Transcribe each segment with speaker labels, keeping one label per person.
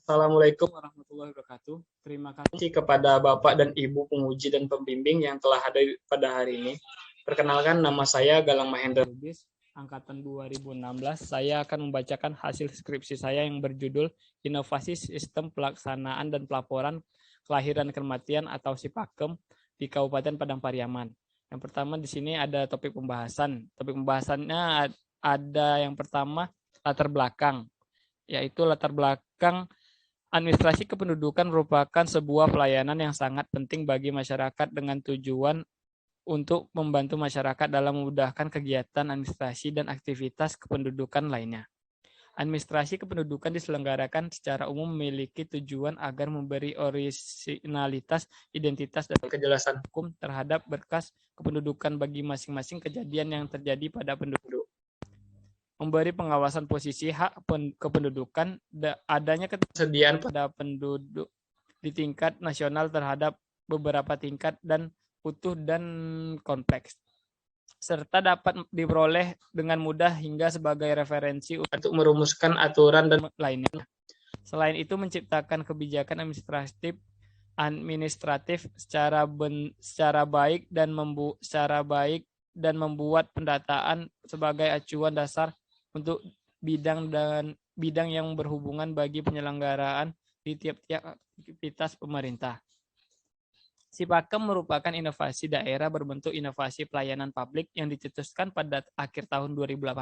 Speaker 1: Assalamualaikum warahmatullahi wabarakatuh. Terima kasih kepada Bapak dan Ibu penguji dan pembimbing yang telah hadir pada hari ini. Perkenalkan, nama saya Galang Mahendra Lubis, angkatan 2016. Saya akan membacakan hasil skripsi saya yang berjudul Inovasi Sistem Pelaksanaan dan Pelaporan Kelahiran Kematian atau SIPAKEM di Kabupaten Padang Pariaman. Yang pertama di sini ada topik pembahasan. Topik pembahasannya ada yang pertama latar belakang, yaitu latar belakang administrasi kependudukan merupakan sebuah pelayanan yang sangat penting bagi masyarakat dengan tujuan untuk membantu masyarakat dalam memudahkan kegiatan administrasi dan aktivitas kependudukan lainnya. Administrasi kependudukan diselenggarakan secara umum memiliki tujuan agar memberi orisinalitas, identitas, dan kejelasan hukum terhadap berkas kependudukan bagi masing-masing kejadian yang terjadi pada penduduk. Memberi pengawasan posisi hak kependudukan, adanya ketersediaan pada penduduk di tingkat nasional terhadap beberapa tingkat dan utuh dan kompleks, serta dapat diperoleh dengan mudah hingga sebagai referensi untuk merumuskan aturan dan lainnya. Selain itu, menciptakan kebijakan administratif secara baik dan membuat pendataan sebagai acuan dasar untuk bidang yang berhubungan bagi penyelenggaraan di tiap-tiap aktivitas pemerintah. SIPAKEM merupakan inovasi daerah berbentuk inovasi pelayanan publik yang dicetuskan pada akhir tahun 2018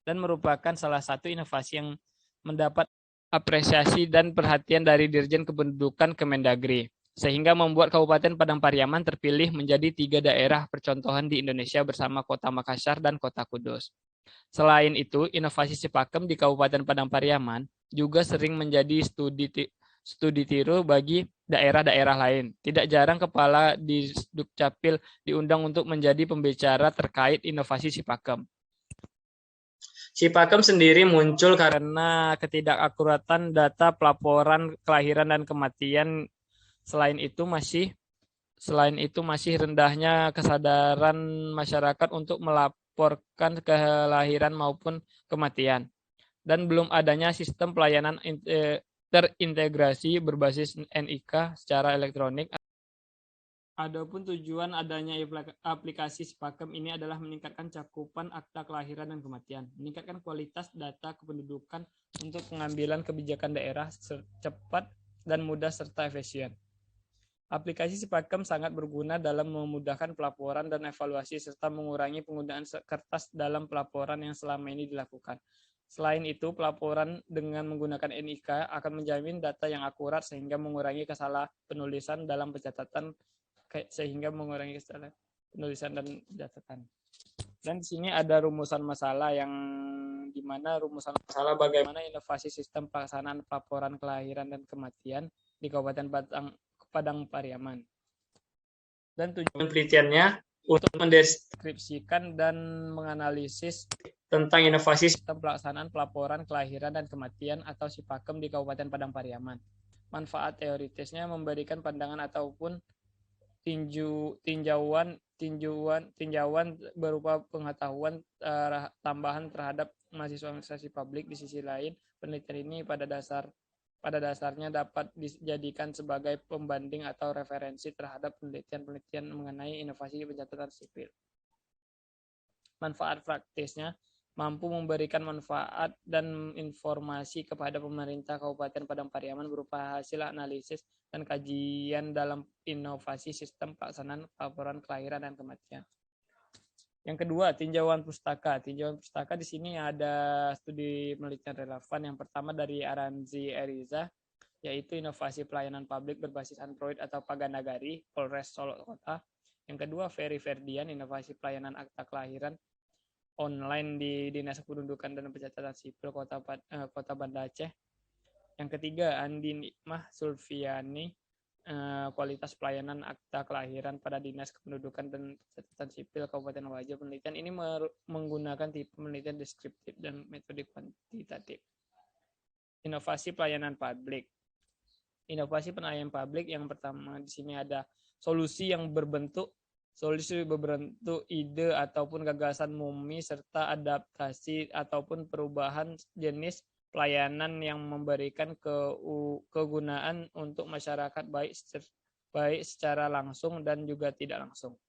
Speaker 1: dan merupakan salah satu inovasi yang mendapat apresiasi dan perhatian dari Dirjen Kependudukan Kemendagri, sehingga membuat Kabupaten Padang Pariaman terpilih menjadi 3 daerah percontohan di Indonesia bersama Kota Makassar dan Kota Kudus. Selain itu, inovasi SIPAKEM di Kabupaten Padang Pariaman juga sering menjadi studi tiru bagi daerah-daerah lain. Tidak jarang kepala di Dukcapil diundang untuk menjadi pembicara terkait inovasi SIPAKEM. SIPAKEM sendiri muncul karena ketidakakuratan data pelaporan kelahiran dan kematian. Selain itu masih rendahnya kesadaran masyarakat untuk melaporkan kelahiran maupun kematian, dan belum adanya sistem pelayanan terintegrasi berbasis NIK secara elektronik. Adapun tujuan adanya aplikasi SIPAKEM ini adalah meningkatkan cakupan akta kelahiran dan kematian, meningkatkan kualitas data kependudukan untuk pengambilan kebijakan daerah cepat dan mudah serta efisien. Aplikasi SIPAKEM sangat berguna dalam memudahkan pelaporan dan evaluasi serta mengurangi penggunaan kertas dalam pelaporan yang selama ini dilakukan. Selain itu, pelaporan dengan menggunakan NIK akan menjamin data yang akurat sehingga mengurangi kesalahan penulisan dalam pencatatan dan pencatatan. Dan di sini ada rumusan masalah yang dimana rumusan masalah bagaimana inovasi sistem pelaksanaan pelaporan kelahiran dan kematian di Kabupaten Padang Pariaman. Dan tujuan penelitiannya untuk mendeskripsikan dan menganalisis tentang inovasi sistem pelaksanaan pelaporan kelahiran dan kematian atau SIPAKEM di Kabupaten Padang Pariaman. Manfaat teoritisnya memberikan pandangan ataupun tinjauan berupa pengetahuan tambahan terhadap mahasiswa administrasi publik. Di sisi lain, penelitian ini pada dasarnya dapat dijadikan sebagai pembanding atau referensi terhadap penelitian-penelitian mengenai inovasi pencatatan sipil. Manfaat praktisnya mampu memberikan manfaat dan informasi kepada pemerintah Kabupaten Padang Pariaman berupa hasil analisis dan kajian dalam inovasi sistem pelaksanaan laporan kelahiran dan kematian. Yang kedua, tinjauan pustaka. Tinjauan pustaka di sini ada studi penelitian relevan. Yang pertama dari Aranzi Eriza, yaitu inovasi pelayanan publik berbasis Android atau Paganagari, Polres Solo Kota. Yang kedua, Ferry Ferdian, inovasi pelayanan akta kelahiran online di Dinas Kependudukan dan Pencatatan Sipil Kota Banda Aceh. Yang ketiga, Andi Nikmah Sulfiani, kualitas pelayanan akta kelahiran pada Dinas Kependudukan dan Pencatatan Sipil Kabupaten Wajo. Penelitian ini menggunakan tipe penelitian deskriptif dan metode kuantitatif. Inovasi pelayanan publik. Inovasi pelayanan publik yang pertama di sini ada solusi berbentuk ide ataupun gagasan murni serta adaptasi ataupun perubahan jenis pelayanan yang memberikan kegunaan untuk masyarakat baik secara langsung dan juga tidak langsung.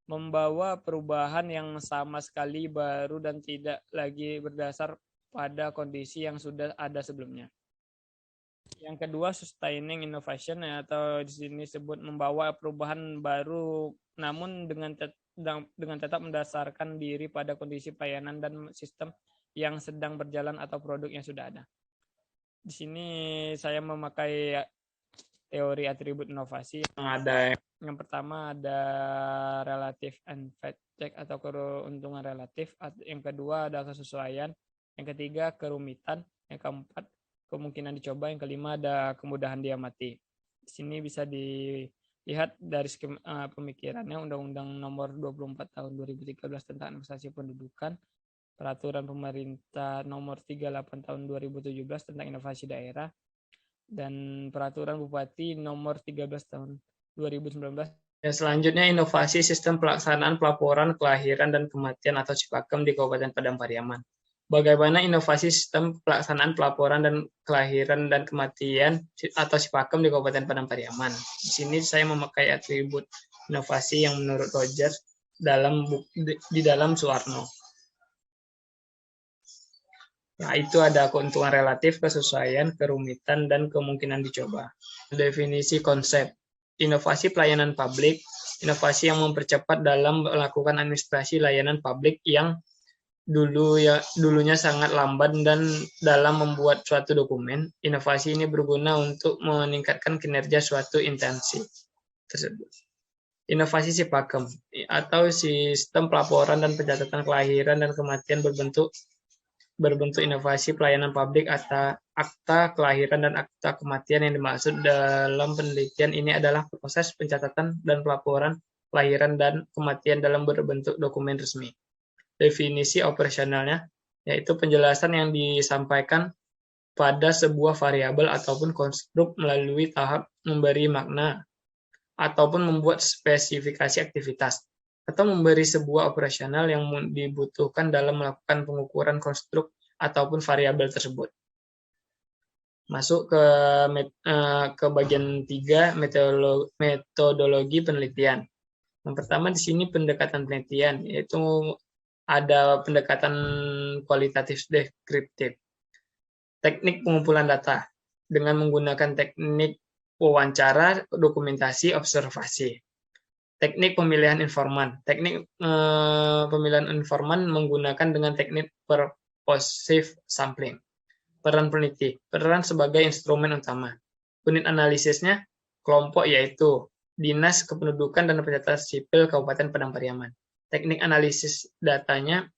Speaker 1: Membawa perubahan yang sama sekali baru dan tidak lagi berdasar pada kondisi yang sudah ada sebelumnya. Yang kedua, sustaining innovation, atau di sini disebut membawa perubahan baru namun dengan tetap mendasarkan diri pada kondisi pelayanan dan sistem yang sedang berjalan atau produk yang sudah ada. Di sini saya memakai teori atribut inovasi. Yang pertama ada relative and fact check atau keuntungan relatif. Yang kedua ada kesesuaian. Yang ketiga kerumitan. Yang keempat kemungkinan dicoba. Yang kelima ada kemudahan diamati. Di sini bisa dilihat dari pemikirannya Undang-Undang Nomor 24 Tahun 2013 tentang investasi pendudukan, Peraturan Pemerintah Nomor 38 Tahun 2017 tentang inovasi daerah, dan Peraturan Bupati Nomor 13 Tahun 2019. Dan selanjutnya inovasi sistem pelaksanaan pelaporan kelahiran dan kematian atau Cipakem di Kabupaten Padang Pariaman. Bagaimana inovasi sistem pelaksanaan pelaporan dan kelahiran dan kematian atau Cipakem di Kabupaten Padang Pariaman. Di sini saya memakai atribut inovasi yang menurut Roger di dalam Suwarno. Nah, itu ada keuntungan relatif, kesesuaian, kerumitan, dan kemungkinan dicoba. Definisi konsep. Inovasi pelayanan publik, inovasi yang mempercepat dalam melakukan administrasi layanan publik yang dulunya sangat lambat dan dalam membuat suatu dokumen. Inovasi ini berguna untuk meningkatkan kinerja suatu instansi tersebut. Inovasi Cipakem atau sistem pelaporan dan pencatatan kelahiran dan kematian berbentuk inovasi pelayanan publik atau akta kelahiran dan akta kematian. Yang dimaksud dalam penelitian ini adalah proses pencatatan dan pelaporan kelahiran dan kematian dalam berbentuk dokumen resmi. Definisi operasionalnya yaitu penjelasan yang disampaikan pada sebuah variabel ataupun konstruk melalui tahap memberi makna ataupun membuat spesifikasi aktivitas, atau memberi sebuah operasional yang dibutuhkan dalam melakukan pengukuran konstruk ataupun variabel tersebut. Masuk ke bagian 3, metodologi penelitian. Yang pertama di sini pendekatan penelitian, yaitu ada pendekatan kualitatif deskriptif. Teknik pengumpulan data dengan menggunakan teknik wawancara, dokumentasi, observasi. Teknik pemilihan informan. Teknik pemilihan informan menggunakan dengan teknik purposive sampling. Peran peneliti. Peran sebagai instrumen utama. Unit analisisnya kelompok yaitu Dinas Kependudukan dan Pencatatan Sipil Kabupaten Padang Pariaman. Teknik analisis datanya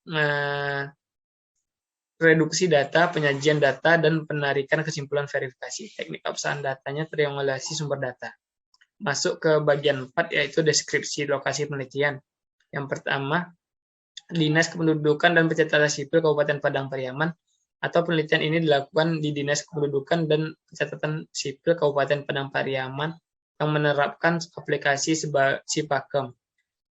Speaker 1: reduksi data, penyajian data, dan penarikan kesimpulan verifikasi. Teknik keabsahan datanya triangulasi sumber data. Masuk ke bagian 4 yaitu deskripsi lokasi penelitian. Yang pertama, Dinas Kependudukan dan Pencatatan Sipil Kabupaten Padang Pariaman, atau penelitian ini dilakukan di Dinas Kependudukan dan Pencatatan Sipil Kabupaten Padang Pariaman yang menerapkan aplikasi Cipakem.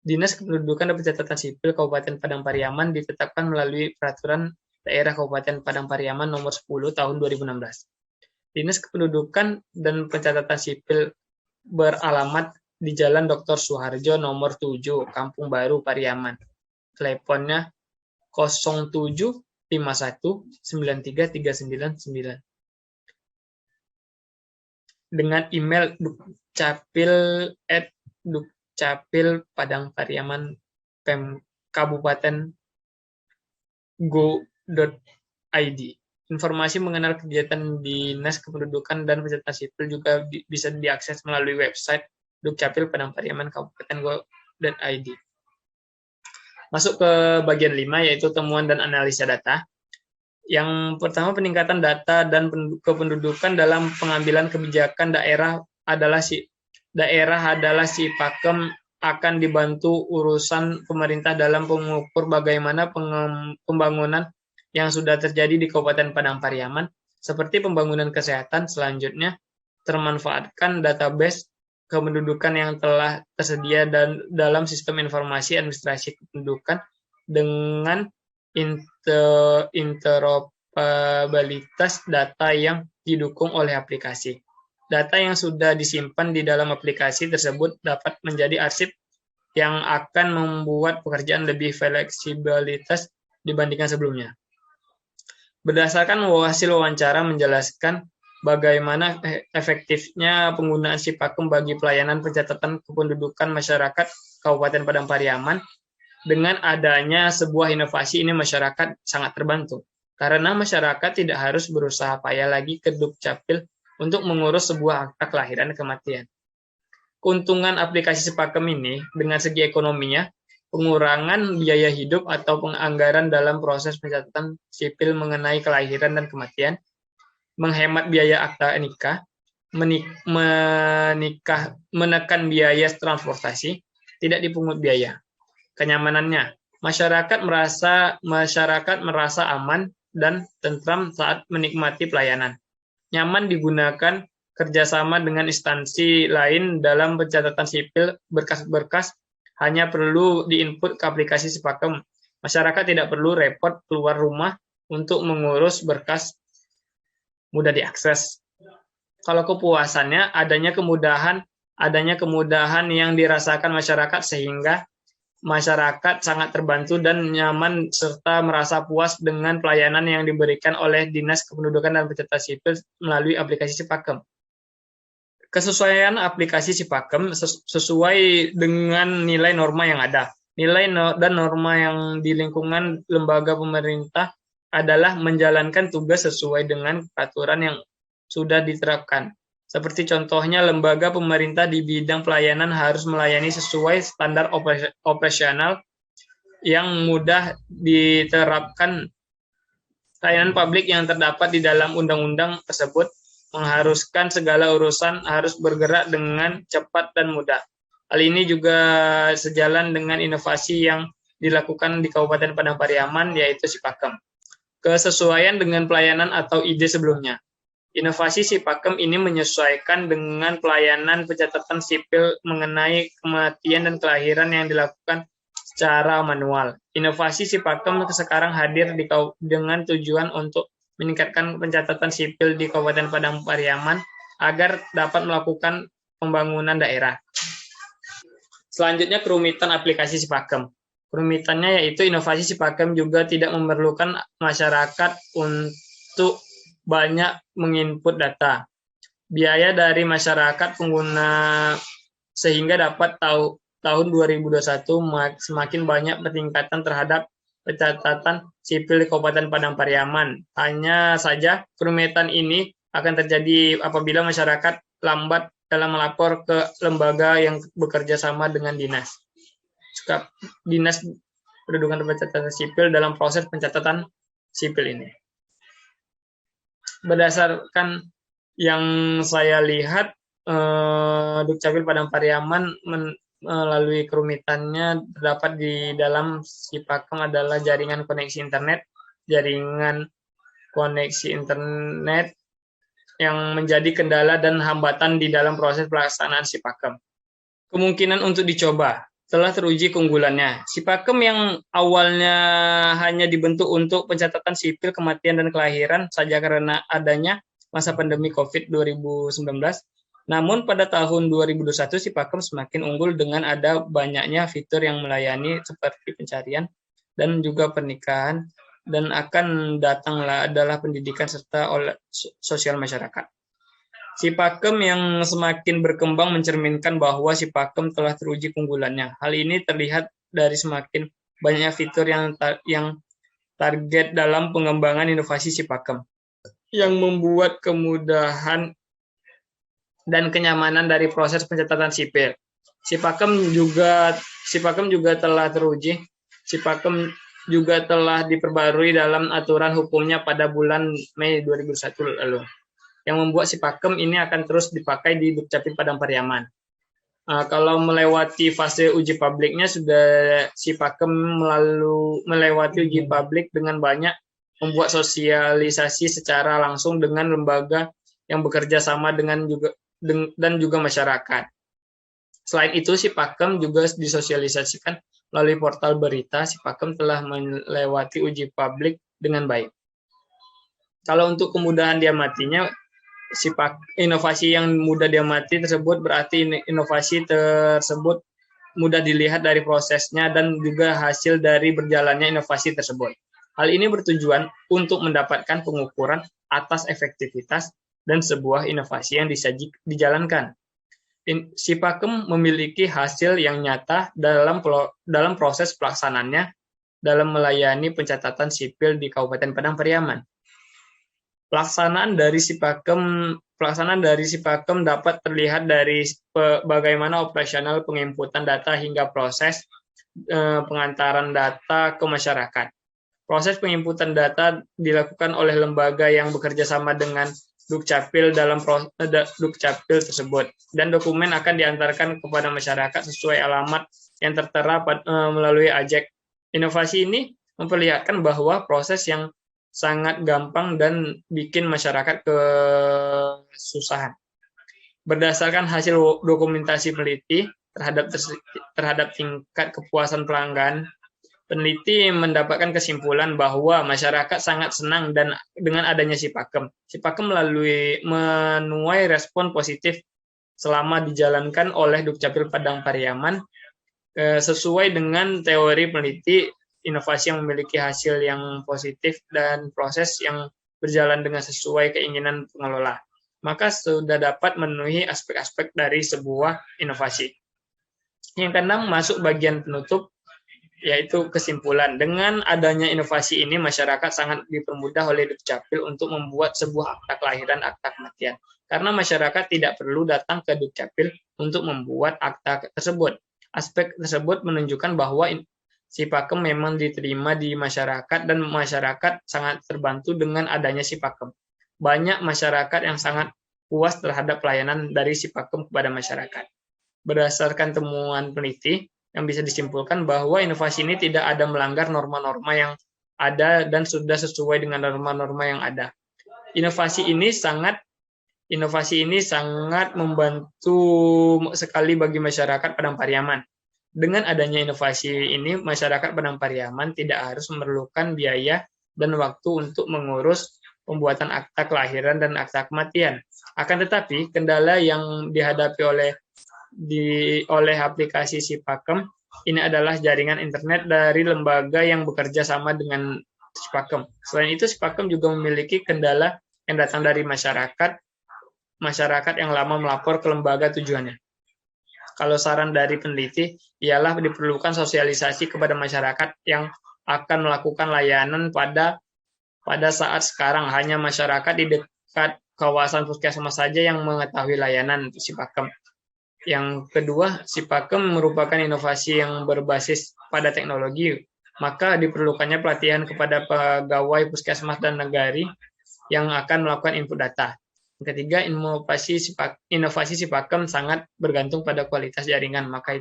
Speaker 1: Dinas Kependudukan dan Pencatatan Sipil Kabupaten Padang Pariaman ditetapkan melalui Peraturan Daerah Kabupaten Padang Pariaman Nomor 10 Tahun 2016. Dinas Kependudukan dan Pencatatan Sipil beralamat di Jalan Dr. Suharjo Nomor 7, Kampung Baru, Pariaman. Teleponnya 075193399. Dengan email dukcapil@dukcapilpadangpariaman Kabupaten go.id. Informasi mengenai kegiatan Dinas Kependudukan dan Pencatatan Sipil juga bisa diakses melalui website Dukcapil Padang Pariaman Kabupaten go.id. Masuk ke bagian 5 yaitu temuan dan analisa data. Yang pertama, peningkatan data dan kependudukan dalam pengambilan kebijakan daerah adalah Cipakem akan dibantu urusan pemerintah dalam mengukur bagaimana pembangunan yang sudah terjadi di Kabupaten Padang Pariaman, seperti pembangunan kesehatan. Selanjutnya, termanfaatkan database kependudukan yang telah tersedia dan dalam sistem informasi administrasi kependudukan dengan interoperabilitas kapabilitas data yang didukung oleh aplikasi. Data yang sudah disimpan di dalam aplikasi tersebut dapat menjadi arsip yang akan membuat pekerjaan lebih fleksibilitas dibandingkan sebelumnya. Berdasarkan hasil wawancara menjelaskan bagaimana efektifnya penggunaan Sipakem bagi pelayanan pencatatan kependudukan masyarakat Kabupaten Padang Pariaman. Dengan adanya sebuah inovasi ini masyarakat sangat terbantu, karena masyarakat tidak harus berusaha payah lagi ke Dukcapil untuk mengurus sebuah akta kelahiran dan kematian. Keuntungan aplikasi Sipakem ini dengan segi ekonominya, pengurangan biaya hidup atau penganggaran dalam proses pencatatan sipil mengenai kelahiran dan kematian, menghemat biaya akta nikah, menekan biaya transportasi, tidak dipungut biaya. Kenyamanannya, masyarakat merasa aman dan tentram saat menikmati pelayanan. Nyaman digunakan kerjasama dengan instansi lain dalam pencatatan sipil, berkas-berkas hanya perlu diinput ke aplikasi Sipakem. Masyarakat tidak perlu repot keluar rumah untuk mengurus berkas, mudah diakses. Kalau kepuasannya, adanya kemudahan yang dirasakan masyarakat sehingga masyarakat sangat terbantu dan nyaman serta merasa puas dengan pelayanan yang diberikan oleh Dinas Kependudukan dan Pencatatan Sipil melalui aplikasi Sipakem. Kesesuaian aplikasi Sipakem sesuai dengan nilai norma yang ada. Nilai dan norma yang di lingkungan lembaga pemerintah adalah menjalankan tugas sesuai dengan peraturan yang sudah diterapkan. Seperti contohnya, lembaga pemerintah di bidang pelayanan harus melayani sesuai standar operasional yang mudah diterapkan. Pelayanan publik yang terdapat di dalam undang-undang tersebut mengharuskan segala urusan harus bergerak dengan cepat dan mudah. Hal ini juga sejalan dengan inovasi yang dilakukan di Kabupaten Padang Pariaman, yaitu Sipakem. Kesesuaian dengan pelayanan atau ide sebelumnya. Inovasi Sipakem ini menyesuaikan dengan pelayanan pencatatan sipil mengenai kematian dan kelahiran yang dilakukan secara manual. Inovasi Sipakem sekarang hadir dengan tujuan untuk meningkatkan pencatatan sipil di Kabupaten Padang Pariaman agar dapat melakukan pembangunan daerah. Selanjutnya, kerumitan aplikasi Sipakem. Kerumitannya yaitu inovasi Sipakem juga tidak memerlukan masyarakat untuk banyak menginput data. Biaya dari masyarakat pengguna sehingga dapat tahun 2021 semakin banyak peningkatan terhadap pencatatan sipil di Kabupaten Padang Pariaman. Hanya saja kerumitan ini akan terjadi apabila masyarakat lambat dalam melapor ke lembaga yang bekerja sama dengan Dinas Kependudukan dan Pencatatan Sipil dalam proses pencatatan sipil ini. Berdasarkan yang saya lihat, Dukcapil Padang Pariaman melalui kerumitannya terdapat di dalam Sipakem adalah jaringan koneksi internet yang menjadi kendala dan hambatan di dalam proses pelaksanaan Sipakem. Kemungkinan untuk dicoba. Telah teruji keunggulannya. Sipakem yang awalnya hanya dibentuk untuk pencatatan sipil kematian dan kelahiran saja karena adanya masa pandemi COVID-19. Namun pada tahun 2021 Sipakem semakin unggul dengan ada banyaknya fitur yang melayani seperti pencarian dan juga pernikahan, dan akan datanglah adalah pendidikan serta sosial masyarakat. Sipakem yang semakin berkembang mencerminkan bahwa Sipakem telah teruji keunggulannya. Hal ini terlihat dari semakin banyaknya fitur yang target dalam pengembangan inovasi Sipakem, yang membuat kemudahan dan kenyamanan dari proses pencatatan sipil. Sipakem juga telah teruji. Sipakem juga telah diperbarui dalam aturan hukumnya pada bulan Mei 2021 lalu, yang membuat Sipakem ini akan terus dipakai di Dukcapil Padang Pariaman. Kalau melewati fase uji publiknya, sudah Sipakem melewati uji publik dengan banyak membuat sosialisasi secara langsung dengan lembaga yang bekerja sama dan juga masyarakat. Selain itu, Sipakem juga disosialisasikan melalui portal berita. Sipakem telah melewati uji publik dengan baik. Kalau untuk kemudahan diamatinya, inovasi yang mudah diamati tersebut berarti inovasi tersebut mudah dilihat dari prosesnya dan juga hasil dari berjalannya inovasi tersebut. Hal ini bertujuan untuk mendapatkan pengukuran atas efektivitas dan sebuah inovasi yang dijalankan. Si Pakem memiliki hasil yang nyata dalam proses pelaksanaannya dalam melayani pencatatan sipil di Kabupaten Padang Pariaman. Pelaksanaan dari si Pakem dapat terlihat dari bagaimana operasional penginputan data hingga proses pengantaran data ke masyarakat. Proses penginputan data dilakukan oleh lembaga yang bekerja sama dengan Dukcapil dalam Dukcapil tersebut, dan dokumen akan diantarkan kepada masyarakat sesuai alamat yang tertera melalui AJEK. Inovasi ini memperlihatkan bahwa proses yang sangat gampang dan bikin masyarakat kesusahan. Berdasarkan hasil dokumentasi peneliti terhadap tingkat kepuasan pelanggan, peneliti mendapatkan kesimpulan bahwa masyarakat sangat senang dengan adanya si Pakem. Si Pakem menuai respon positif selama dijalankan oleh Dukcapil Padang Pariaman sesuai dengan teori peneliti. Inovasi yang memiliki hasil yang positif dan proses yang berjalan dengan sesuai keinginan pengelola, maka sudah dapat memenuhi aspek-aspek dari sebuah inovasi. Yang keenam, masuk bagian penutup, yaitu kesimpulan. Dengan adanya inovasi ini, masyarakat sangat dipermudah oleh Dukcapil untuk membuat sebuah akta kelahiran, akta kematian. Karena masyarakat tidak perlu datang ke Dukcapil untuk membuat akta tersebut. Aspek tersebut menunjukkan bahwa si Pakem memang diterima di masyarakat dan masyarakat sangat terbantu dengan adanya si Pakem. Banyak masyarakat yang sangat puas terhadap pelayanan dari si Pakem kepada masyarakat. Berdasarkan temuan peneliti, yang bisa disimpulkan bahwa inovasi ini tidak ada melanggar norma-norma yang ada dan sudah sesuai dengan norma-norma yang ada. Inovasi ini sangat membantu sekali bagi masyarakat Padang Pariaman. Dengan adanya inovasi ini, masyarakat Padang Pariaman tidak harus memerlukan biaya dan waktu untuk mengurus pembuatan akta kelahiran dan akta kematian. Akan tetapi, kendala yang dihadapi oleh aplikasi si Pakem ini adalah jaringan internet dari lembaga yang bekerja sama dengan si Pakem. Selain itu, si Pakem juga memiliki kendala yang datang dari masyarakat yang lama melapor ke lembaga tujuannya. Kalau saran dari peneliti, ialah diperlukan sosialisasi kepada masyarakat yang akan melakukan layanan pada saat sekarang. Hanya masyarakat di dekat kawasan puskesmas saja yang mengetahui layanan si Pakem. Yang kedua, si Pakem merupakan inovasi yang berbasis pada teknologi, maka diperlukannya pelatihan kepada pegawai puskesmas dan nagari yang akan melakukan input data. Yang ketiga, inovasi si Pakem sangat bergantung pada kualitas jaringan, maka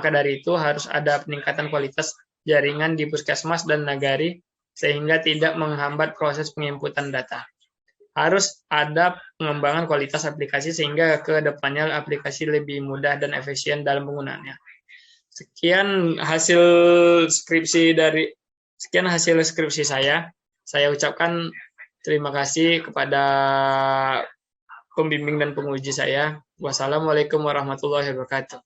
Speaker 1: dari itu harus ada peningkatan kualitas jaringan di puskesmas dan nagari sehingga tidak menghambat proses penginputan data. Harus ada pengembangan kualitas aplikasi sehingga ke depannya aplikasi lebih mudah dan efisien dalam penggunaannya. Sekian hasil skripsi saya. Saya ucapkan terima kasih kepada pembimbing dan penguji saya. Wassalamualaikum warahmatullahi wabarakatuh.